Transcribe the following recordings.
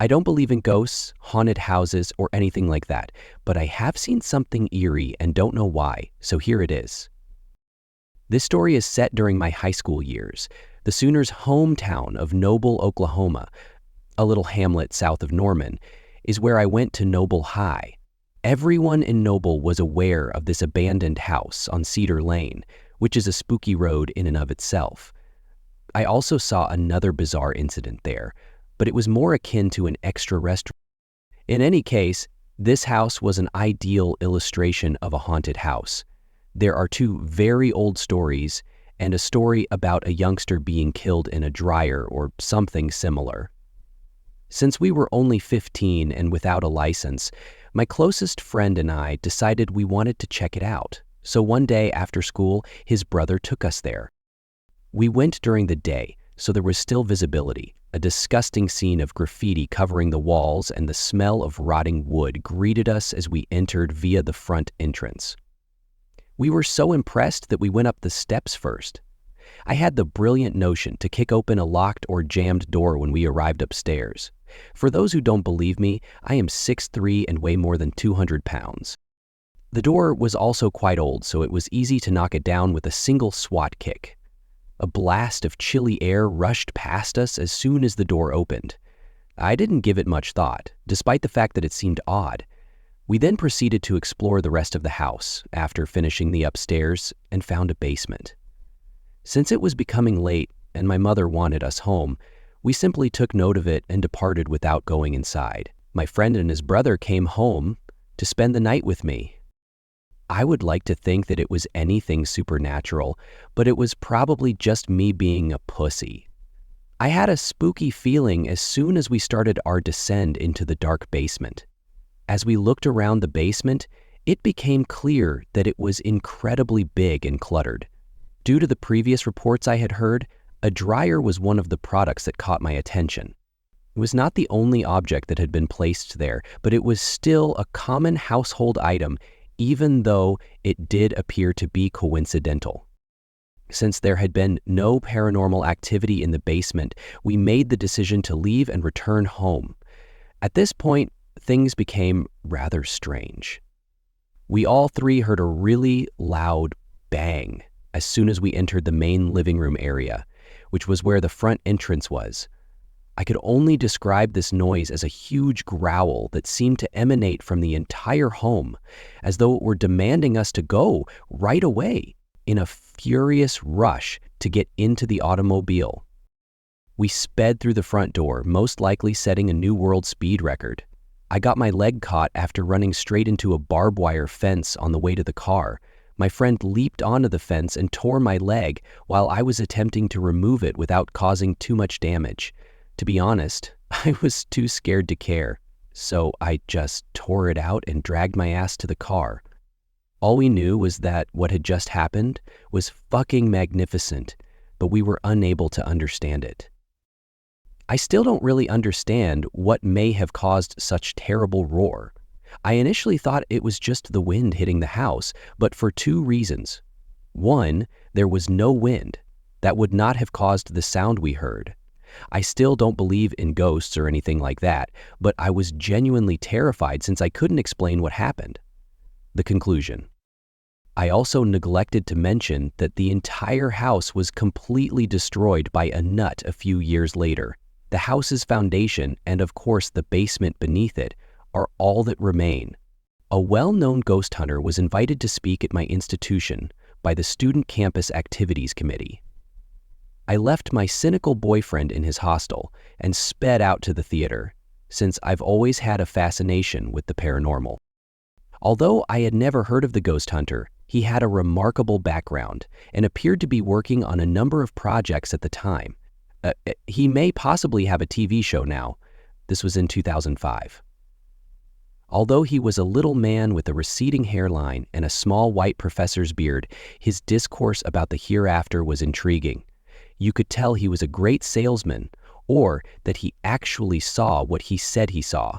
I don't believe in ghosts, haunted houses, or anything like that, but I have seen something eerie and don't know why, so here it is. This story is set during my high school years. The Sooners' hometown of Noble, Oklahoma, a little hamlet south of Norman, is where I went to Noble High. Everyone in Noble was aware of this abandoned house on Cedar Lane, which is a spooky road in and of itself. I also saw another bizarre incident there, but it was more akin to an extra restaurant. In any case, this house was an ideal illustration of a haunted house. There are two very old stories and a story about a youngster being killed in a dryer or something similar. Since we were only 15 and without a license, my closest friend and I decided we wanted to check it out. So one day after school, his brother took us there. We went during the day, so there was still visibility. A disgusting scene of graffiti covering the walls and the smell of rotting wood greeted us as we entered via the front entrance. We were so impressed that we went up the steps first. I had the brilliant notion to kick open a locked or jammed door when we arrived upstairs. For those who don't believe me, I am 6'3" and weigh more than 200 pounds. The door was also quite old, so it was easy to knock it down with a single swat kick. A blast of chilly air rushed past us as soon as the door opened. I didn't give it much thought, despite the fact that it seemed odd. We then proceeded to explore the rest of the house after finishing the upstairs and found a basement. Since it was becoming late and my mother wanted us home, we simply took note of it and departed without going inside. My friend and his brother came home to spend the night with me. I would like to think that it was anything supernatural, but it was probably just me being a pussy. I had a spooky feeling as soon as we started our descent into the dark basement. As we looked around the basement, it became clear that it was incredibly big and cluttered. Due to the previous reports I had heard, a dryer was one of the products that caught my attention. It was not the only object that had been placed there, but it was still a common household item, even though it did appear to be coincidental. Since there had been no paranormal activity in the basement, we made the decision to leave and return home. At this point, things became rather strange. We all three heard a really loud bang as soon as we entered the main living room area, which was where the front entrance was. I could only describe this noise as a huge growl that seemed to emanate from the entire home, as though it were demanding us to go right away in a furious rush to get into the automobile. We sped through the front door, most likely setting a new world speed record. I got my leg caught after running straight into a barbed wire fence on the way to the car. My friend leaped onto the fence and tore my leg while I was attempting to remove it without causing too much damage. To be honest, I was too scared to care, so I just tore it out and dragged my ass to the car. All we knew was that what had just happened was fucking magnificent, but we were unable to understand it. I still don't really understand what may have caused such terrible roar. I initially thought it was just the wind hitting the house, but for two reasons. One, there was no wind. That would not have caused the sound we heard. I still don't believe in ghosts or anything like that, but I was genuinely terrified since I couldn't explain what happened. The conclusion. I also neglected to mention that the entire house was completely destroyed by a nut a few years later. The house's foundation, and of course the basement beneath it, are all that remain. A well-known ghost hunter was invited to speak at my institution by the Student Campus Activities Committee. I left my cynical boyfriend in his hostel and sped out to the theater, since I've always had a fascination with the paranormal. Although I had never heard of the ghost hunter, he had a remarkable background and appeared to be working on a number of projects at the time. He may possibly have a TV show now. This was in 2005. Although he was a little man with a receding hairline and a small white professor's beard, his discourse about the hereafter was intriguing. You could tell he was a great salesman, or that he actually saw what he said he saw.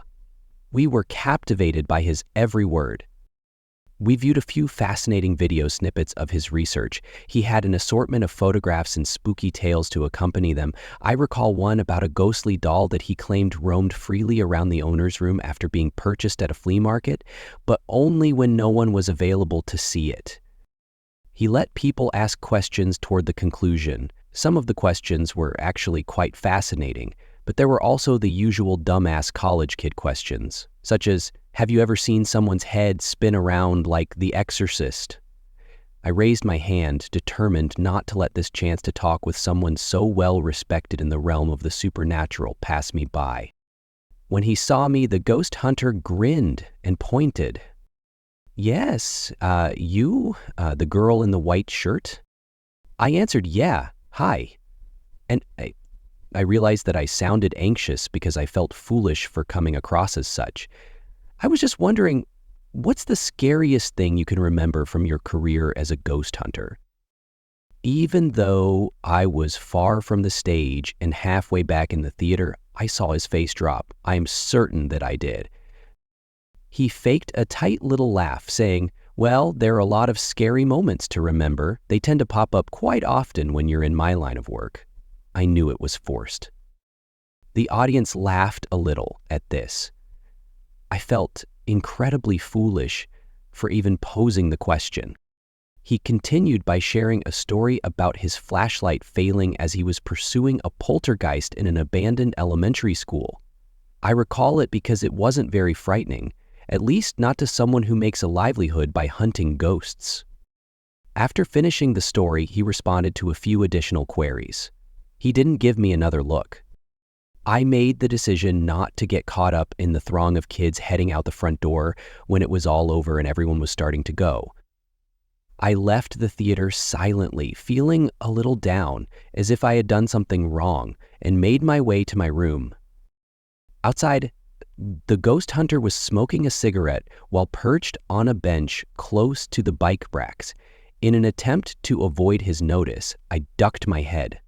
We were captivated by his every word. We viewed a few fascinating video snippets of his research. He had an assortment of photographs and spooky tales to accompany them. I recall one about a ghostly doll that he claimed roamed freely around the owner's room after being purchased at a flea market, but only when no one was available to see it. He let people ask questions toward the conclusion. Some of the questions were actually quite fascinating, but there were also the usual dumbass college kid questions, such as, have you ever seen someone's head spin around like The Exorcist? I raised my hand, determined not to let this chance to talk with someone so well respected in the realm of the supernatural pass me by. When he saw me, the ghost hunter grinned and pointed. Yes, you, the girl in the white shirt? I answered, yeah, hi. And I realized that I sounded anxious because I felt foolish for coming across as such. I was just wondering, what's the scariest thing you can remember from your career as a ghost hunter? Even though I was far from the stage and halfway back in the theater, I saw his face drop. I am certain that I did. He faked a tight little laugh, saying, well, there are a lot of scary moments to remember. They tend to pop up quite often when you're in my line of work. I knew it was forced. The audience laughed a little at this. I felt incredibly foolish for even posing the question. He continued by sharing a story about his flashlight failing as he was pursuing a poltergeist in an abandoned elementary school. I recall it because it wasn't very frightening, at least not to someone who makes a livelihood by hunting ghosts. After finishing the story, he responded to a few additional queries. He didn't give me another look. I made the decision not to get caught up in the throng of kids heading out the front door when it was all over and everyone was starting to go. I left the theater silently, feeling a little down, as if I had done something wrong, and made my way to my room. Outside, the ghost hunter was smoking a cigarette while perched on a bench close to the bike racks. In an attempt to avoid his notice, I ducked my head.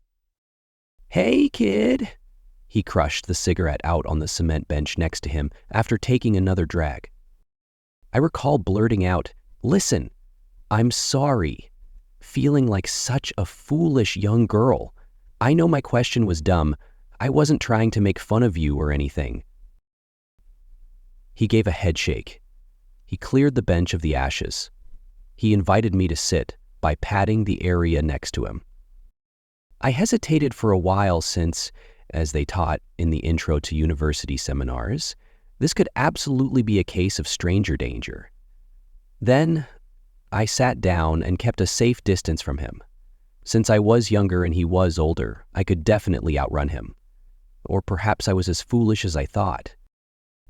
Hey, kid! He crushed the cigarette out on the cement bench next to him after taking another drag. I recall blurting out, listen, I'm sorry, feeling like such a foolish young girl. I know my question was dumb. I wasn't trying to make fun of you or anything. He gave a head shake. He cleared the bench of the ashes. He invited me to sit by patting the area next to him. I hesitated for a while since, as they taught in the intro to university seminars, this could absolutely be a case of stranger danger. Then I sat down and kept a safe distance from him. Since I was younger and he was older, I could definitely outrun him. Or perhaps I was as foolish as I thought.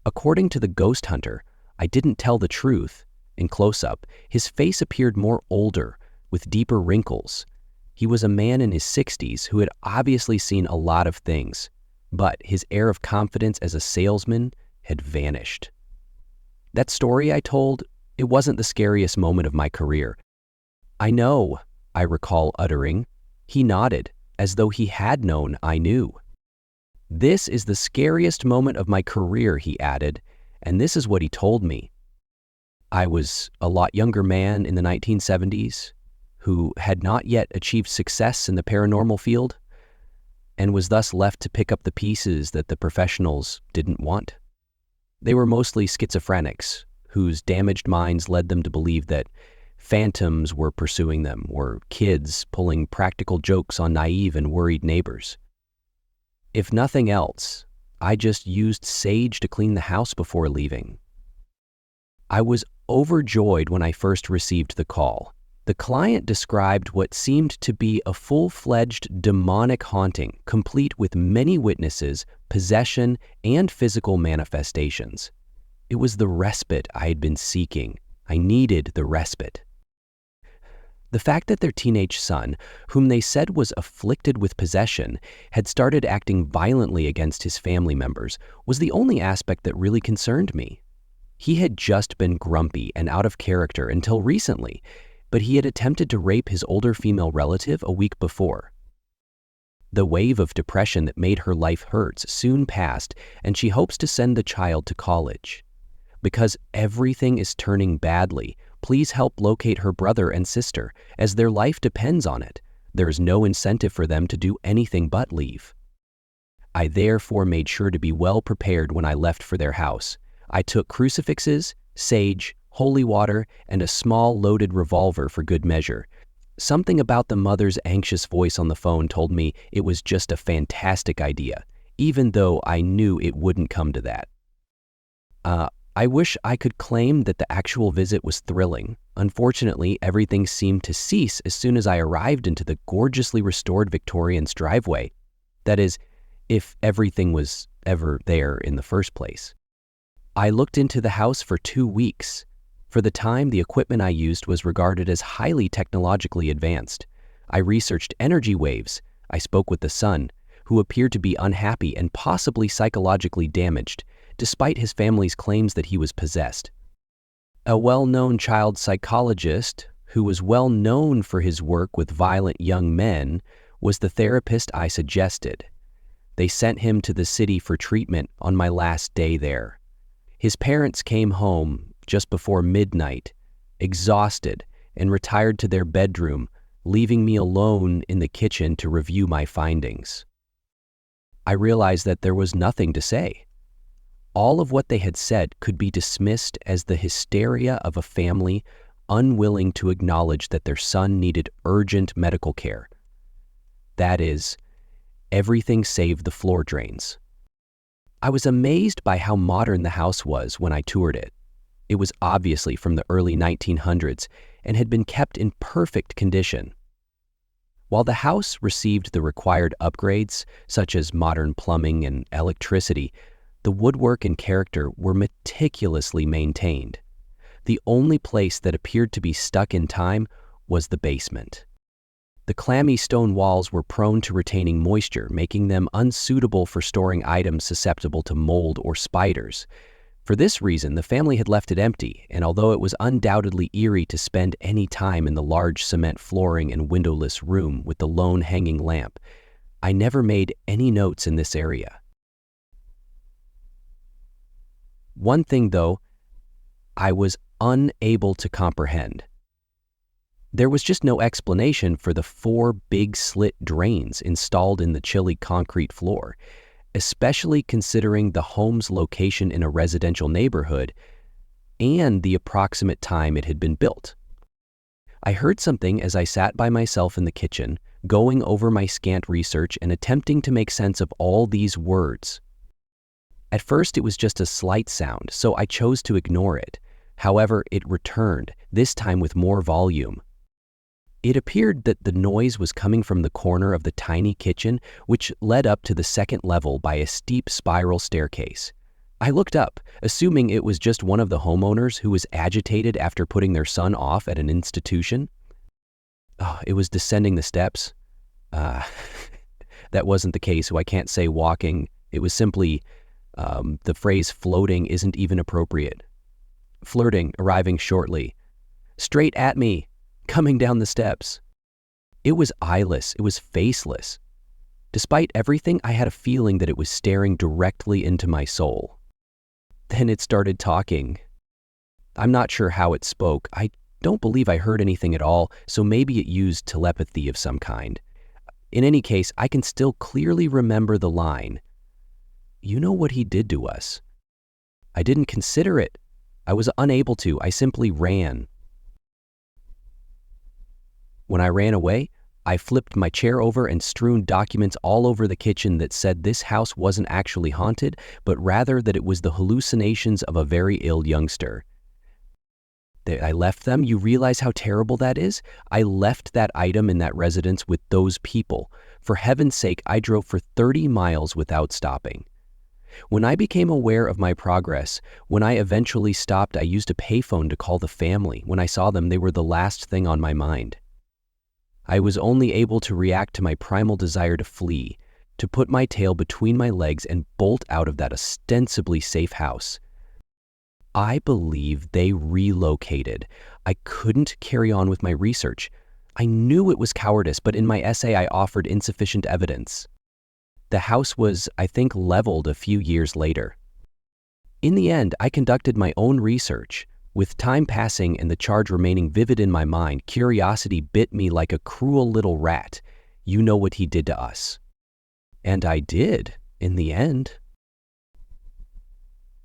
According to the ghost hunter, I didn't tell the truth. In close-up, his face appeared more older, with deeper wrinkles. He was a man in his 60s who had obviously seen a lot of things, but his air of confidence as a salesman had vanished. That story I told, it wasn't the scariest moment of my career. I know, I recall uttering. He nodded, as though he had known I knew. This is the scariest moment of my career, he added, and this is what he told me. I was a lot younger man in the 1970s, who had not yet achieved success in the paranormal field, and was thus left to pick up the pieces that the professionals didn't want. They were mostly schizophrenics, whose damaged minds led them to believe that phantoms were pursuing them, or kids pulling practical jokes on naive and worried neighbors. If nothing else, I just used sage to clean the house before leaving. I was overjoyed when I first received the call. The client described what seemed to be a full-fledged demonic haunting, complete with many witnesses, possession, and physical manifestations. It was the respite I had been seeking. I needed the respite. The fact that their teenage son, whom they said was afflicted with possession, had started acting violently against his family members was the only aspect that really concerned me. He had just been grumpy and out of character until recently, but he had attempted to rape his older female relative a week before. The wave of depression that made her life hurts soon passed, and she hopes to send the child to college. Because everything is turning badly, Please help locate her brother and sister, as their life depends on it. There is no incentive for them to do anything but leave. I therefore made sure to be well prepared when I left for their house. I took crucifixes, sage, holy water, and a small loaded revolver for good measure. Something about the mother's anxious voice on the phone told me it was just a fantastic idea, even though I knew it wouldn't come to that. I wish I could claim that the actual visit was thrilling. Unfortunately, everything seemed to cease as soon as I arrived into the gorgeously restored Victorian's driveway. That is, if everything was ever there in the first place. I looked into the house for 2 weeks. For the time, the equipment I used was regarded as highly technologically advanced. I researched energy waves. I spoke with the son, who appeared to be unhappy and possibly psychologically damaged, despite his family's claims that he was possessed. A well-known child psychologist, who was well known for his work with violent young men, was the therapist I suggested. They sent him to the city for treatment on my last day there. His parents came home just before midnight, exhausted, and retired to their bedroom, leaving me alone in the kitchen to review my findings. I realized that there was nothing to say. All of what they had said could be dismissed as the hysteria of a family unwilling to acknowledge that their son needed urgent medical care. That is, everything save the floor drains. I was amazed by how modern the house was when I toured it. It was obviously from the early 1900s and had been kept in perfect condition. While the house received the required upgrades, such as modern plumbing and electricity, the woodwork and character were meticulously maintained. The only place that appeared to be stuck in time was the basement. The clammy stone walls were prone to retaining moisture, making them unsuitable for storing items susceptible to mold or spiders. For this reason, the family had left it empty, and although it was undoubtedly eerie to spend any time in the large cement flooring and windowless room with the lone hanging lamp, I never made any notes in this area. One thing, though, I was unable to comprehend. There was just no explanation for the 4 big slit drains installed in the chilly concrete floor, especially considering the home's location in a residential neighborhood and the approximate time it had been built. I heard something as I sat by myself in the kitchen, going over my scant research and attempting to make sense of all these words. At first, it was just a slight sound, so I chose to ignore it. However, it returned, this time with more volume. It appeared that the noise was coming from the corner of the tiny kitchen, which led up to the second level by a steep spiral staircase. I looked up, assuming it was just one of the homeowners who was agitated after putting their son off at an institution. It was descending the steps. That wasn't the case, so I can't say walking. It was simply, the phrase floating isn't even appropriate. Flirting, arriving shortly. Straight at me, coming down the steps. It was eyeless, it was faceless. Despite everything, I had a feeling that it was staring directly into my soul. Then it started talking. I'm not sure how it spoke. I don't believe I heard anything at all, so maybe it used telepathy of some kind. In any case, I can still clearly remember the line, "You know what he did to us." I didn't consider it. I was unable to. I simply ran. When I ran away, I flipped my chair over and strewn documents all over the kitchen that said this house wasn't actually haunted, but rather that it was the hallucinations of a very ill youngster. I left them. You realize how terrible that is? I left that item in that residence with those people. For heaven's sake, I drove for 30 miles without stopping. When I became aware of my progress, when I eventually stopped, I used a payphone to call the family. When I saw them, they were the last thing on my mind. I was only able to react to my primal desire to flee, to put my tail between my legs and bolt out of that ostensibly safe house. I believe they relocated. I couldn't carry on with my research. I knew it was cowardice, but in my essay I offered insufficient evidence. The house was, I think, leveled a few years later. In the end, I conducted my own research, With time passing and the charge remaining vivid in my mind, curiosity bit me like a cruel little rat. You know what he did to us. And I did, in the end.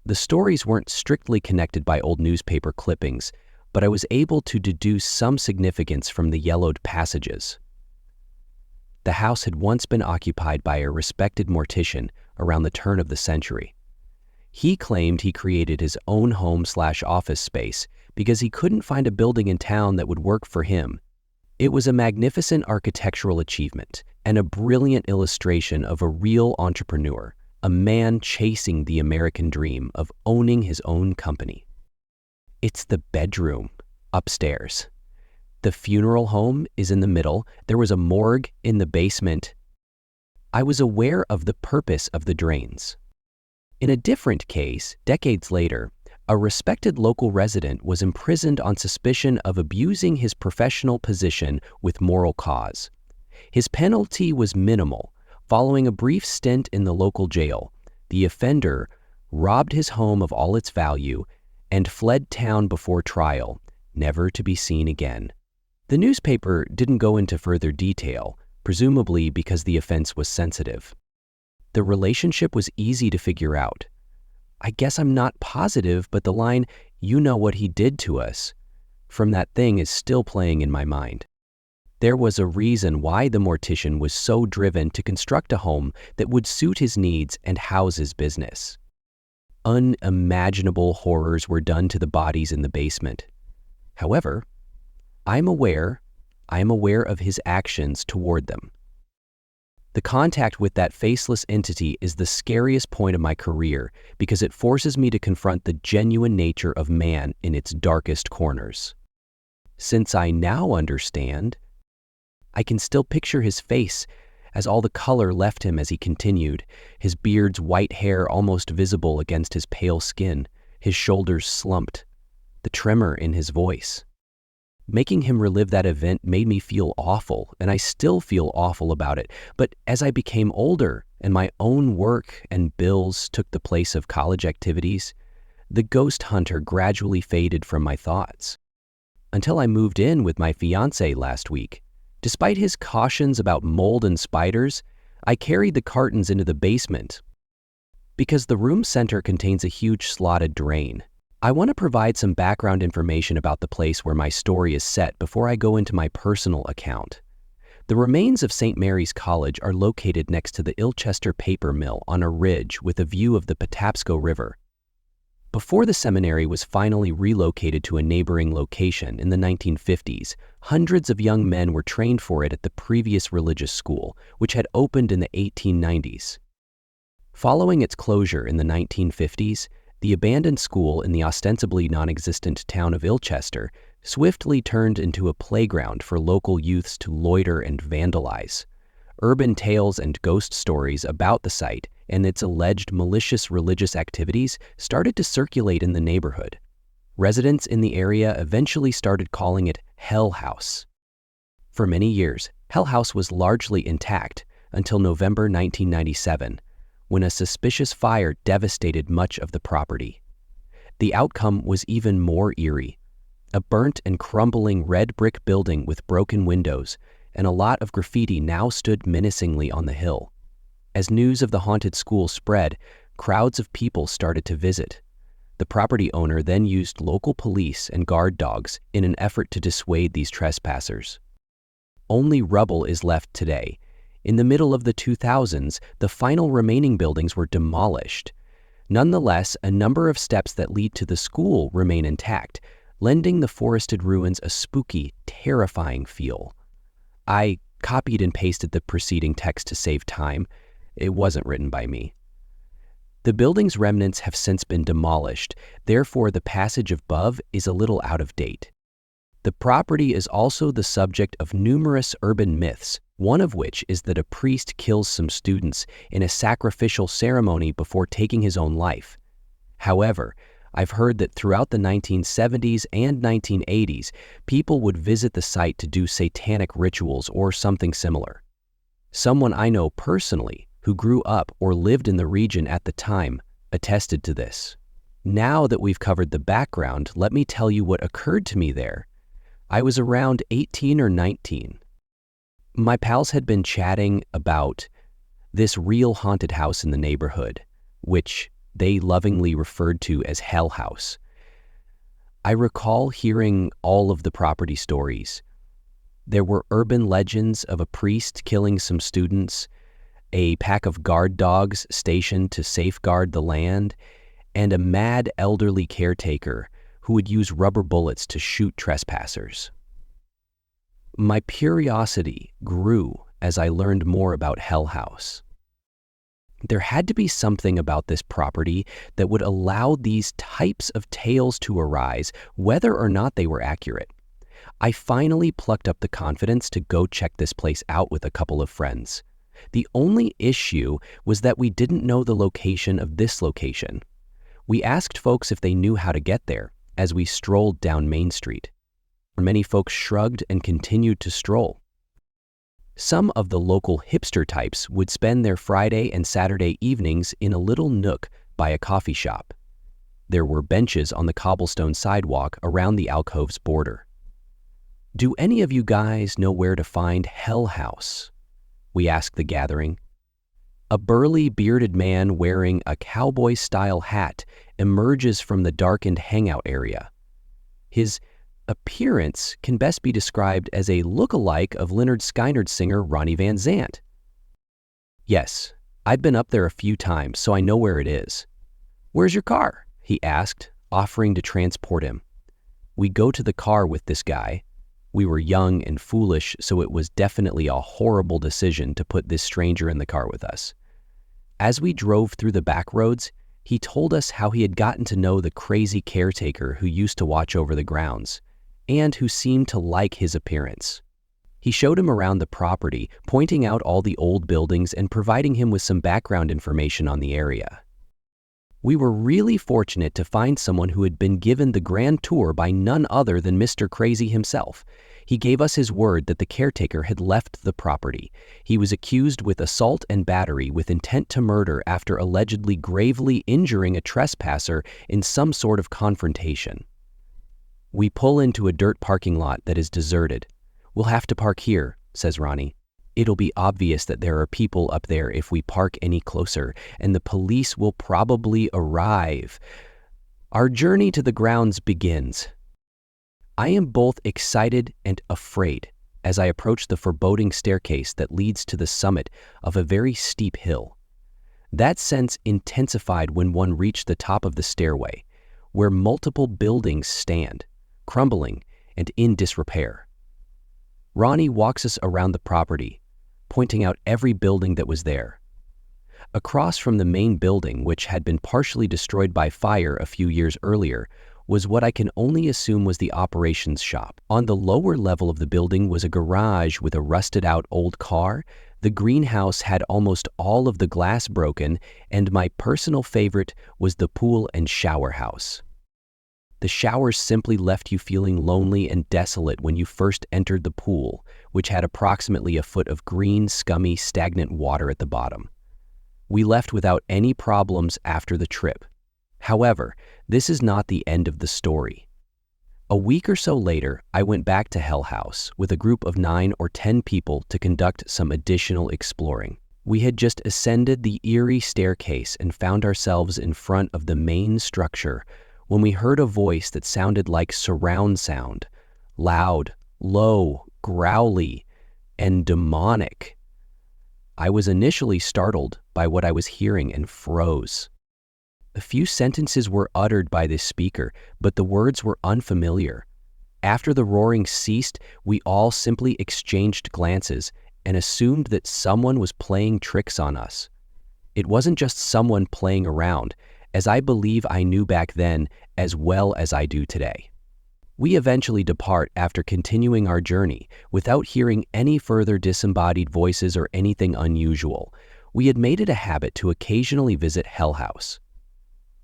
The stories weren't strictly connected by old newspaper clippings, but I was able to deduce some significance from the yellowed passages. The house had once been occupied by a respected mortician around the turn of the century. He claimed he created his own home/office space because he couldn't find a building in town that would work for him. It was a magnificent architectural achievement and a brilliant illustration of a real entrepreneur, a man chasing the American dream of owning his own company. It's the bedroom upstairs. The funeral home is in the middle. There was a morgue in the basement. I was aware of the purpose of the drains. In a different case, decades later, a respected local resident was imprisoned on suspicion of abusing his professional position with moral cause. His penalty was minimal. Following a brief stint in the local jail, the offender robbed his home of all its value and fled town before trial, never to be seen again. The newspaper didn't go into further detail, presumably because the offense was sensitive. The relationship was easy to figure out. I guess I'm not positive, but the line, "You know what he did to us," from that thing is still playing in my mind. There was a reason why the mortician was so driven to construct a home that would suit his needs and house his business. Unimaginable horrors were done to the bodies in the basement. However, I'm aware of his actions toward them. The contact with that faceless entity is the scariest point of my career because it forces me to confront the genuine nature of man in its darkest corners. Since I now understand, I can still picture his face as all the color left him as he continued, his beard's white hair almost visible against his pale skin, his shoulders slumped, the tremor in his voice. Making him relive that event made me feel awful, and I still feel awful about it. But as I became older and my own work and bills took the place of college activities, the ghost hunter gradually faded from my thoughts. Until I moved in with my fiancé last week. Despite his cautions about mold and spiders, I carried the cartons into the basement because the room center contains a huge slotted drain. I want to provide some background information about the place where my story is set before I go into my personal account. The remains of St. Mary's College are located next to the Ilchester paper mill on a ridge with a view of the Patapsco River. Before the seminary was finally relocated to a neighboring location in the 1950s, hundreds of young men were trained for it at the previous religious school, which had opened in the 1890s. Following its closure in the 1950s, the abandoned school in the ostensibly non-existent town of Ilchester swiftly turned into a playground for local youths to loiter and vandalize. Urban tales and ghost stories about the site and its alleged malicious religious activities started to circulate in the neighborhood. Residents in the area eventually started calling it Hell House. For many years, Hell House was largely intact until November 1997, when a suspicious fire devastated much of the property. The outcome was even more eerie. A burnt and crumbling red brick building with broken windows and a lot of graffiti now stood menacingly on the hill. As news of the haunted school spread, crowds of people started to visit. The property owner then used local police and guard dogs in an effort to dissuade these trespassers. Only rubble is left today. In the middle of the 2000s, the final remaining buildings were demolished. Nonetheless, a number of steps that lead to the school remain intact, lending the forested ruins a spooky, terrifying feel. I copied and pasted the preceding text to save time. It wasn't written by me. The building's remnants have since been demolished, therefore the passage above is a little out of date. The property is also the subject of numerous urban myths, one of which is that a priest kills some students in a sacrificial ceremony before taking his own life. However, I've heard that throughout the 1970s and 1980s, people would visit the site to do satanic rituals or something similar. Someone I know personally, who grew up or lived in the region at the time, attested to this. Now that we've covered the background, let me tell you what occurred to me there. I was around 18 or 19. My pals had been chatting about this real haunted house in the neighborhood, which they lovingly referred to as Hell House. I recall hearing all of the property stories. There were urban legends of a priest killing some students, a pack of guard dogs stationed to safeguard the land, and a mad elderly caretaker who would use rubber bullets to shoot trespassers. My curiosity grew as I learned more about Hell House. There had to be something about this property that would allow these types of tales to arise, whether or not they were accurate. I finally plucked up the confidence to go check this place out with a couple of friends. The only issue was that we didn't know the location of this location. We asked folks if they knew how to get there as we strolled down Main Street. Many folks shrugged and continued to stroll. Some of the local hipster types would spend their Friday and Saturday evenings in a little nook by a coffee shop. There were benches on the cobblestone sidewalk around the alcove's border. "Do any of you guys know where to find Hell House?" we asked the gathering. A burly, bearded man wearing a cowboy-style hat emerges from the darkened hangout area. His appearance can best be described as a look-alike of Lynyrd Skynyrd's singer Ronnie Van Zant. "Yes, I've been up there a few times, so I know where it is." "Where's your car?" he asked, offering to transport him. We go to the car with this guy. We were young and foolish, so it was definitely a horrible decision to put this stranger in the car with us. As we drove through the back roads, he told us how he had gotten to know the crazy caretaker who used to watch over the grounds, and who seemed to like his appearance. He showed him around the property, pointing out all the old buildings and providing him with some background information on the area. We were really fortunate to find someone who had been given the grand tour by none other than Mr. Crazy himself. He gave us his word that the caretaker had left the property. He was accused with assault and battery with intent to murder after allegedly gravely injuring a trespasser in some sort of confrontation. We pull into a dirt parking lot that is deserted. "We'll have to park here," says Ronnie. "It'll be obvious that there are people up there if we park any closer, and the police will probably arrive." Our journey to the grounds begins. I am both excited and afraid as I approach the foreboding staircase that leads to the summit of a very steep hill. That sense intensified when one reached the top of the stairway, where multiple buildings stand, crumbling and in disrepair. Ronnie walks us around the property, pointing out every building that was there. Across from the main building, which had been partially destroyed by fire a few years earlier, was what I can only assume was the operations shop. On the lower level of the building was a garage with a rusted-out old car. The greenhouse had almost all of the glass broken, and my personal favorite was the pool and shower house. The showers simply left you feeling lonely and desolate when you first entered the pool, which had approximately a foot of green, scummy, stagnant water at the bottom. We left without any problems after the trip. However, this is not the end of the story. A week or so later, I went back to Hell House with a group of 9 or 10 people to conduct some additional exploring. We had just ascended the eerie staircase and found ourselves in front of the main structure when we heard a voice that sounded like surround sound, loud, low, growly, and demonic. I was initially startled by what I was hearing and froze. A few sentences were uttered by this speaker, but the words were unfamiliar. After the roaring ceased, we all simply exchanged glances and assumed that someone was playing tricks on us. It wasn't just someone playing around, as I believe I knew back then as well as I do today. We eventually depart after continuing our journey without hearing any further disembodied voices or anything unusual. We had made it a habit to occasionally visit Hell House.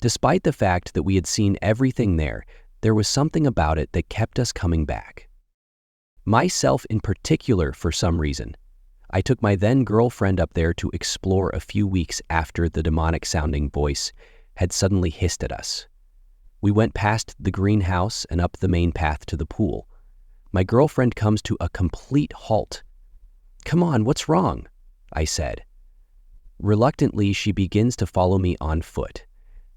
Despite the fact that we had seen everything there was something about it that kept us coming back. Myself in particular, for some reason. I took my then girlfriend up there to explore a few weeks after the demonic-sounding voice had suddenly hissed at us. We went past the greenhouse and up the main path to the pool. My girlfriend comes to a complete halt. "Come on, what's wrong?" I said. Reluctantly, she begins to follow me on foot.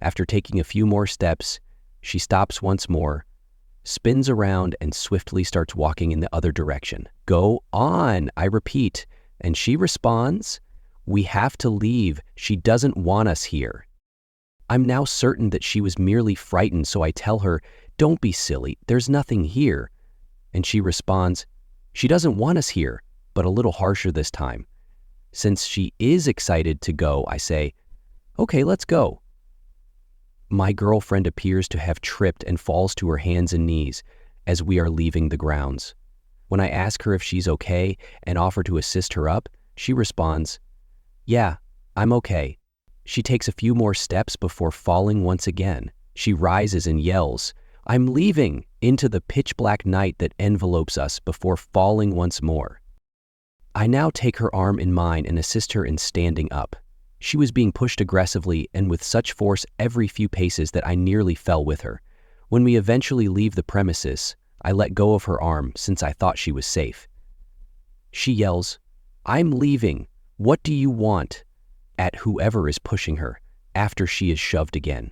After taking a few more steps, she stops once more, spins around, and swiftly starts walking in the other direction. "Go on," I repeat, and she responds, "We have to leave. She doesn't want us here." I'm now certain that she was merely frightened, so I tell her, "Don't be silly, there's nothing here." And she responds, "She doesn't want us here," but a little harsher this time. Since she is excited to go, I say, "Okay, let's go." My girlfriend appears to have tripped and falls to her hands and knees as we are leaving the grounds. When I ask her if she's okay and offer to assist her up, she responds, "Yeah, I'm okay." She takes a few more steps before falling once again. She rises and yells, "I'm leaving," into the pitch-black night that envelopes us before falling once more. I now take her arm in mine and assist her in standing up. She was being pushed aggressively and with such force every few paces that I nearly fell with her. When we eventually leave the premises, I let go of her arm since I thought she was safe. She yells, "I'm leaving. What do you want?" at whoever is pushing her, after she is shoved again.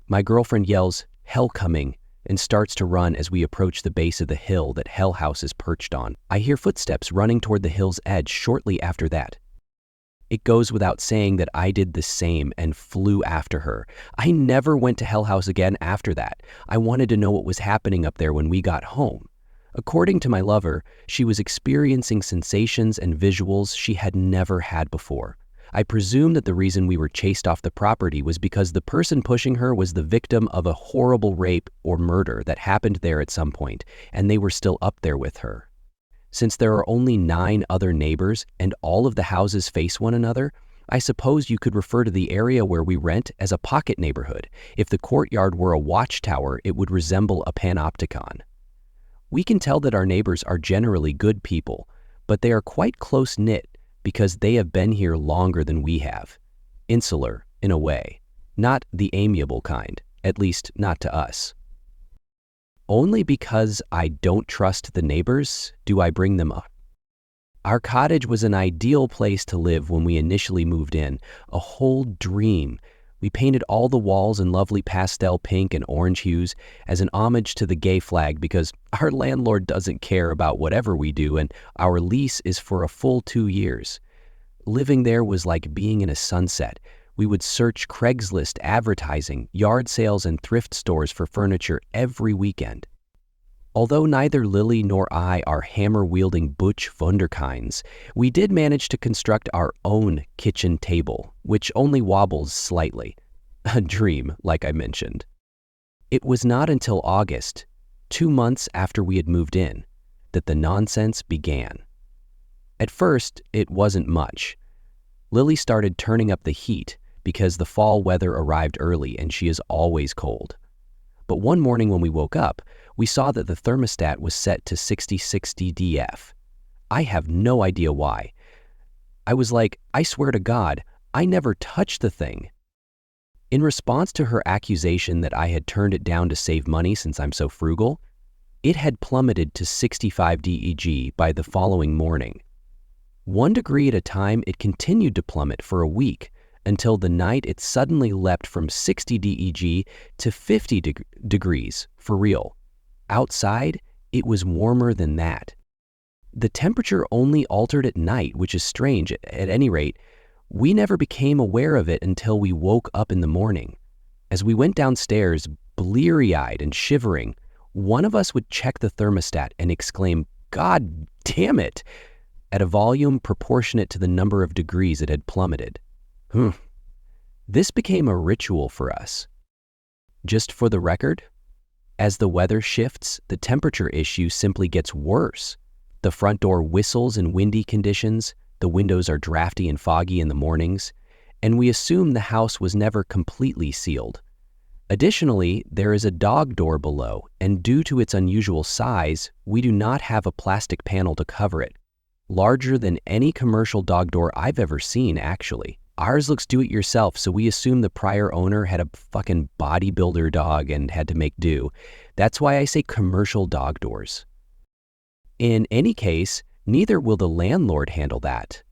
My girlfriend yells, "Hell coming," and starts to run as we approach the base of the hill that Hell House is perched on. I hear footsteps running toward the hill's edge shortly after that. It goes without saying that I did the same and flew after her. I never went to Hell House again after that. I wanted to know what was happening up there when we got home. According to my lover, she was experiencing sensations and visuals she had never had before. I presume that the reason we were chased off the property was because the person pushing her was the victim of a horrible rape or murder that happened there at some point, and they were still up there with her. Since there are only 9 other neighbors and all of the houses face one another, I suppose you could refer to the area where we rent as a pocket neighborhood. If the courtyard were a watchtower, it would resemble a panopticon. We can tell that our neighbors are generally good people, but they are quite close-knit because they have been here longer than we have. Insular, in a way. Not the amiable kind, at least not to us. Only because I don't trust the neighbors do I bring them up. Our cottage was an ideal place to live when we initially moved in, a whole dream. We painted all the walls in lovely pastel pink and orange hues as an homage to the gay flag because our landlord doesn't care about whatever we do and our lease is for a full 2 years. Living there was like being in a sunset. We would search Craigslist advertising, yard sales, and thrift stores for furniture every weekend. Although neither Lily nor I are hammer-wielding butch wunderkinds, we did manage to construct our own kitchen table, which only wobbles slightly. A dream, like I mentioned. It was not until August, 2 months after we had moved in, that the nonsense began. At first, it wasn't much. Lily started turning up the heat because the fall weather arrived early and she is always cold. But one morning when we woke up, we saw that the thermostat was set to 6060 DF. I have no idea why. I was like, I swear to God, I never touched the thing. In response to her accusation that I had turned it down to save money since I'm so frugal, it had plummeted to 65 DEG by the following morning. 1 degree at a time, it continued to plummet for a week, until the night it suddenly leapt from 60 DEG to 50 degrees, for real. Outside, it was warmer than that. The temperature only altered at night, which is strange. At any rate, we never became aware of it until we woke up in the morning. As we went downstairs, bleary-eyed and shivering, one of us would check the thermostat and exclaim, "God damn it!" at a volume proportionate to the number of degrees it had plummeted. This became a ritual for us. Just for the record, as the weather shifts, the temperature issue simply gets worse. The front door whistles in windy conditions, the windows are drafty and foggy in the mornings, and we assume the house was never completely sealed. Additionally, there is a dog door below, and due to its unusual size, we do not have a plastic panel to cover it. Larger than any commercial dog door I've ever seen, actually. Ours looks do-it-yourself, so we assume the prior owner had a fucking bodybuilder dog and had to make do. That's why I say commercial dog doors. In any case, neither will the landlord handle that.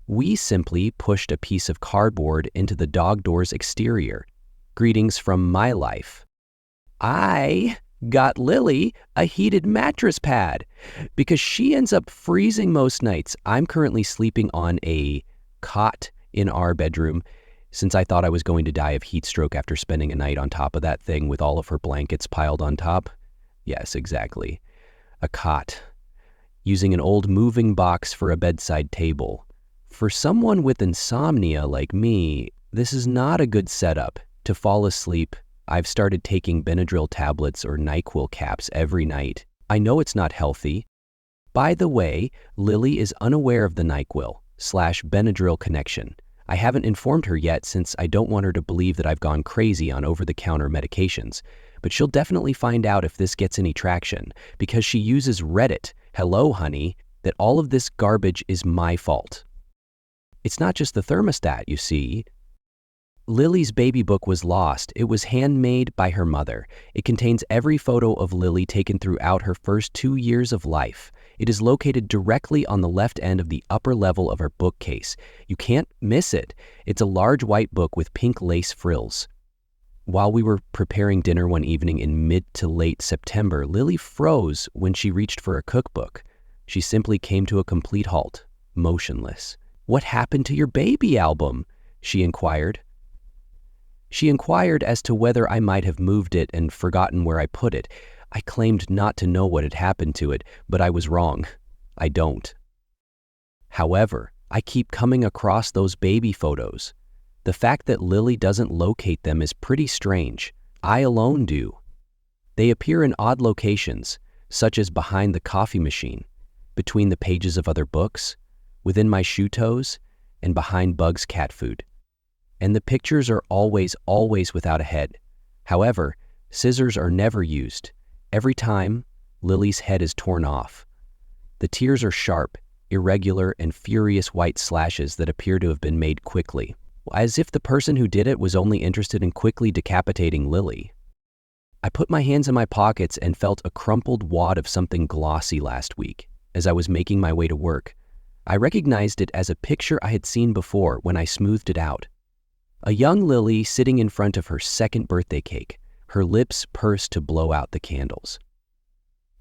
We simply pushed a piece of cardboard into the dog door's exterior. Greetings from my life. I got Lily a heated mattress pad because she ends up freezing most nights. I'm currently sleeping on a cot in our bedroom since I thought I was going to die of heat stroke after spending a night on top of that thing with all of her blankets piled on top. Yes, exactly. A cot. Using an old moving box for a bedside table. For someone with insomnia like me, this is not a good setup. To fall asleep, I've started taking Benadryl tablets or NyQuil caps every night. I know it's not healthy. By the way, Lily is unaware of the NyQuil/Benadryl connection. I haven't informed her yet since I don't want her to believe that I've gone crazy on over-the-counter medications. But she'll definitely find out if this gets any traction because she uses Reddit, hello honey, that all of this garbage is my fault. It's not just the thermostat, you see. Lily's baby book was lost. It was handmade by her mother. It contains every photo of Lily taken throughout her first 2 years of life. It is located directly on the left end of the upper level of her bookcase. You can't miss it. It's a large white book with pink lace frills. While we were preparing dinner one evening in mid to late September, Lily froze when she reached for a cookbook. She simply came to a complete halt, motionless. "What happened to your baby album?" she inquired. She inquired as to whether I might have moved it and forgotten where I put it. I claimed not to know what had happened to it, but I was wrong. I don't. However, I keep coming across those baby photos. The fact that Lily doesn't locate them is pretty strange. I alone do. They appear in odd locations, such as behind the coffee machine, between the pages of other books, within my shoe toes, and behind Bug's cat food. And the pictures are always without a head. However, scissors are never used. Every time, Lily's head is torn off. The tears are sharp, irregular, and furious white slashes that appear to have been made quickly, as if the person who did it was only interested in quickly decapitating Lily. I put my hands in my pockets and felt a crumpled wad of something glossy last week as I was making my way to work. I recognized it as a picture I had seen before when I smoothed it out. A young Lily sitting in front of her second birthday cake, her lips pursed to blow out the candles.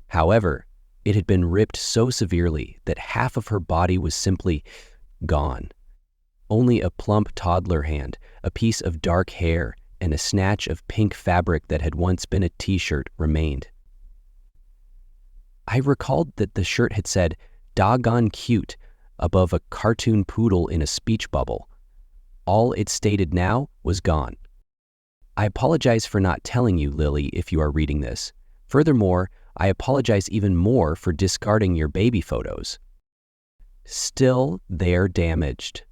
However, it had been ripped so severely that half of her body was simply gone. Only a plump toddler hand, a piece of dark hair, and a snatch of pink fabric that had once been a t-shirt remained. I recalled that the shirt had said, "Doggone cute," above a cartoon poodle in a speech bubble. All it stated now was gone. I apologize for not telling you, Lily, if you are reading this. Furthermore, I apologize even more for discarding your baby photos. Still, they're damaged.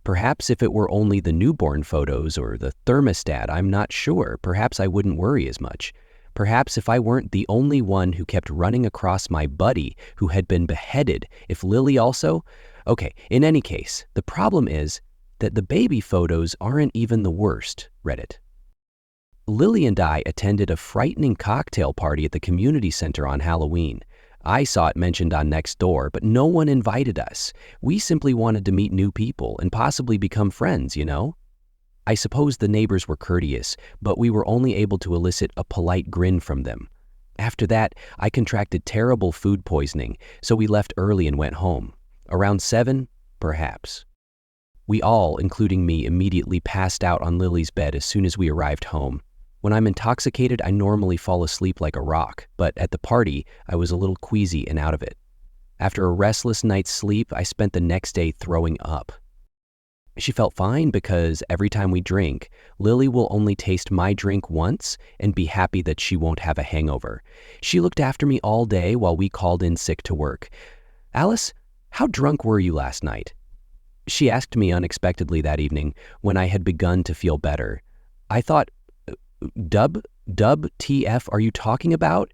Perhaps if it were only the newborn photos or the thermostat, I'm not sure. Perhaps I wouldn't worry as much. Perhaps if I weren't the only one who kept running across my buddy who had been beheaded, if Lily also... Okay, in any case, the problem is that the baby photos aren't even the worst, Reddit. Lily and I attended a frightening cocktail party at the community center on Halloween. I saw it mentioned on Nextdoor, but no one invited us. We simply wanted to meet new people and possibly become friends, you know? I suppose the neighbors were courteous, but we were only able to elicit a polite grin from them. After that, I contracted terrible food poisoning, so we left early and went home. Around 7, perhaps. We all, including me, immediately passed out on Lily's bed as soon as we arrived home. When I'm intoxicated, I normally fall asleep like a rock, but at the party, I was a little queasy and out of it. After a restless night's sleep, I spent the next day throwing up. She felt fine because every time we drink, Lily will only taste my drink once and be happy that she won't have a hangover. She looked after me all day while we called in sick to work. "Alice, how drunk were you last night?" She asked me unexpectedly that evening when I had begun to feel better. I thought, Dub TF are you talking about?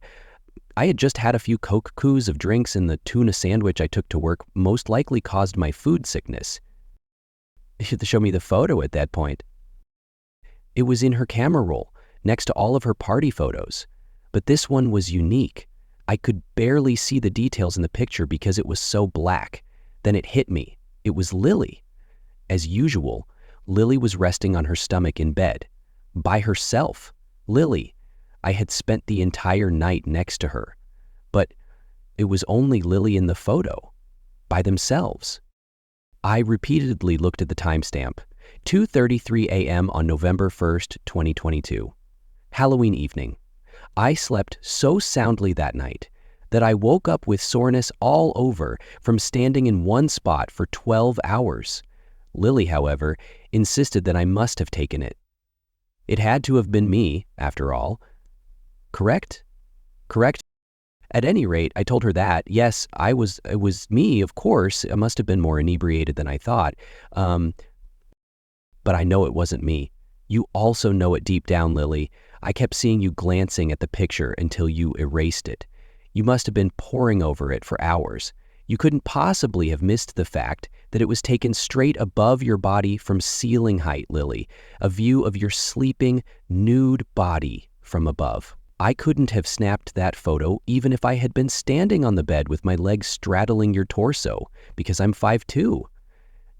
I had just had a few Coke coups of drinks and the tuna sandwich I took to work most likely caused my food sickness. to show me the photo at that point. It was in her camera roll, next to all of her party photos. But this one was unique. I could barely see the details in the picture because it was so black. Then it hit me. It was Lily. As usual, Lily was resting on her stomach in bed. By herself. Lily. I had spent the entire night next to her. But it was only Lily in the photo. By themselves. I repeatedly looked at the timestamp. 2:33 a.m. on November 1st, 2022. Halloween evening. I slept so soundly that night that I woke up with soreness all over from standing in one spot for 12 hours. Lily, however, insisted that I must have taken it. It had to have been me, after all. Correct? Correct? At any rate, I told her that, yes, it was me, of course. I must have been more inebriated than I thought. But I know it wasn't me. You also know it deep down, Lily. I kept seeing you glancing at the picture until you erased it. You must have been poring over it for hours. You couldn't possibly have missed the fact that it was taken straight above your body from ceiling height, Lily, a view of your sleeping, nude body from above. I couldn't have snapped that photo even if I had been standing on the bed with my legs straddling your torso, because I'm 5'2".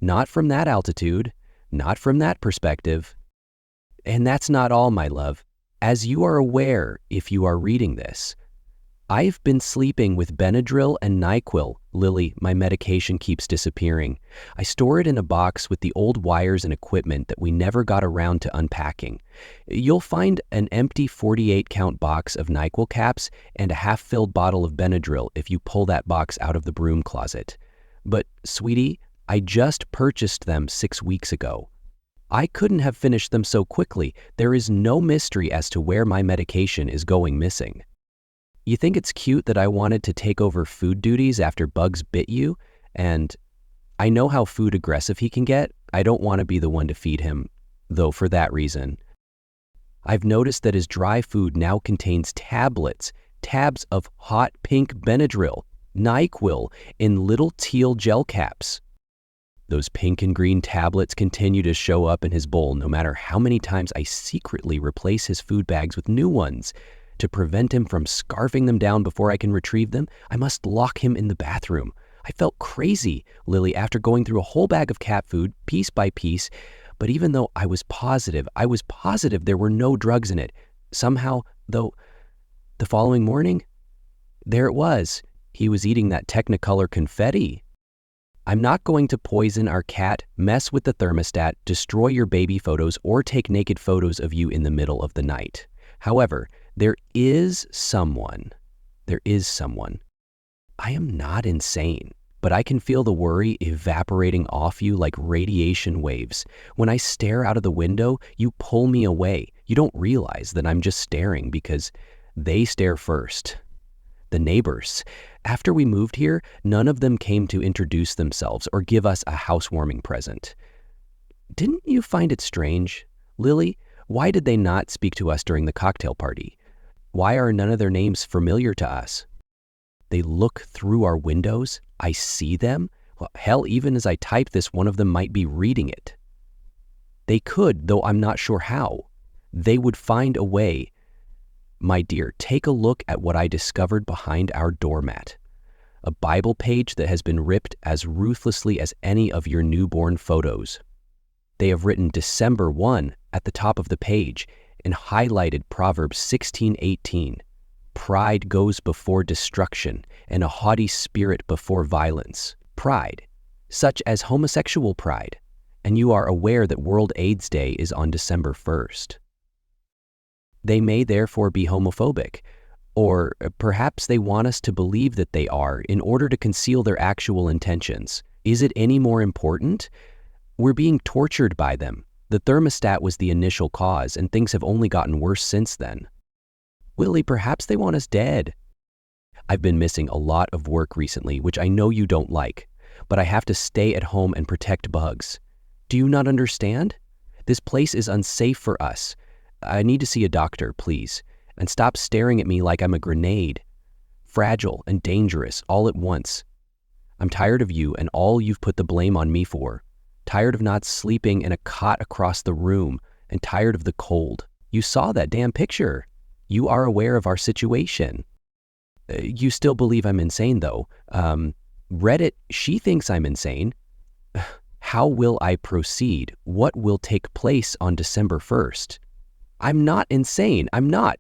Not from that altitude, not from that perspective. And that's not all, my love. As you are aware if you are reading this, I've been sleeping with Benadryl and NyQuil. Lily, my medication keeps disappearing. I store it in a box with the old wires and equipment that we never got around to unpacking. You'll find an empty 48-count box of NyQuil caps and a half-filled bottle of Benadryl if you pull that box out of the broom closet. But, sweetie, I just purchased them 6 weeks ago. I couldn't have finished them so quickly. There is no mystery as to where my medication is going missing. You think it's cute that I wanted to take over food duties after Bugs bit you? And I know how food aggressive he can get. I don't want to be the one to feed him, though, for that reason. I've noticed that his dry food now contains tabs of hot pink Benadryl, NyQuil, in little teal gel caps. Those pink and green tablets continue to show up in his bowl no matter how many times I secretly replace his food bags with new ones. To prevent him from scarfing them down before I can retrieve them, I must lock him in the bathroom. I felt crazy, Lily, after going through a whole bag of cat food, piece by piece, but even though I was positive there were no drugs in it. Somehow, though, the following morning, there it was. He was eating that Technicolor confetti. I'm not going to poison our cat, mess with the thermostat, destroy your baby photos, or take naked photos of you in the middle of the night. However, there is someone. I am not insane, but I can feel the worry evaporating off you like radiation waves. When I stare out of the window, you pull me away. You don't realize that I'm just staring because they stare first. The neighbors. After we moved here, none of them came to introduce themselves or give us a housewarming present. Didn't you find it strange? Lily, why did they not speak to us during the cocktail party? Why are none of their names familiar to us? They look through our windows. I see them. Well, hell, even as I type this, one of them might be reading it. They could, though I'm not sure how. They would find a way. My dear, take a look at what I discovered behind our doormat. A Bible page that has been ripped as ruthlessly as any of your newborn photos. They have written December 1 at the top of the page and highlighted Proverbs 16:18. Pride goes before destruction and a haughty spirit before violence. Pride, such as homosexual pride. And you are aware that World AIDS Day is on December 1st. They may therefore be homophobic, or perhaps they want us to believe that they are in order to conceal their actual intentions. Is it any more important? We're being tortured by them. The thermostat was the initial cause, and things have only gotten worse since then. Willie, perhaps they want us dead. I've been missing a lot of work recently, which I know you don't like, but I have to stay at home and protect Bugs. Do you not understand? This place is unsafe for us. I need to see a doctor, please, and stop staring at me like I'm a grenade. Fragile and dangerous all at once. I'm tired of you and all you've put the blame on me for. tired of not sleeping in a cot across the room, and tired of the cold. You saw that damn picture. You are aware of our situation. You still believe I'm insane, though. Reddit, she thinks I'm insane. How will I proceed? What will take place on December 1st? I'm not insane. I'm not.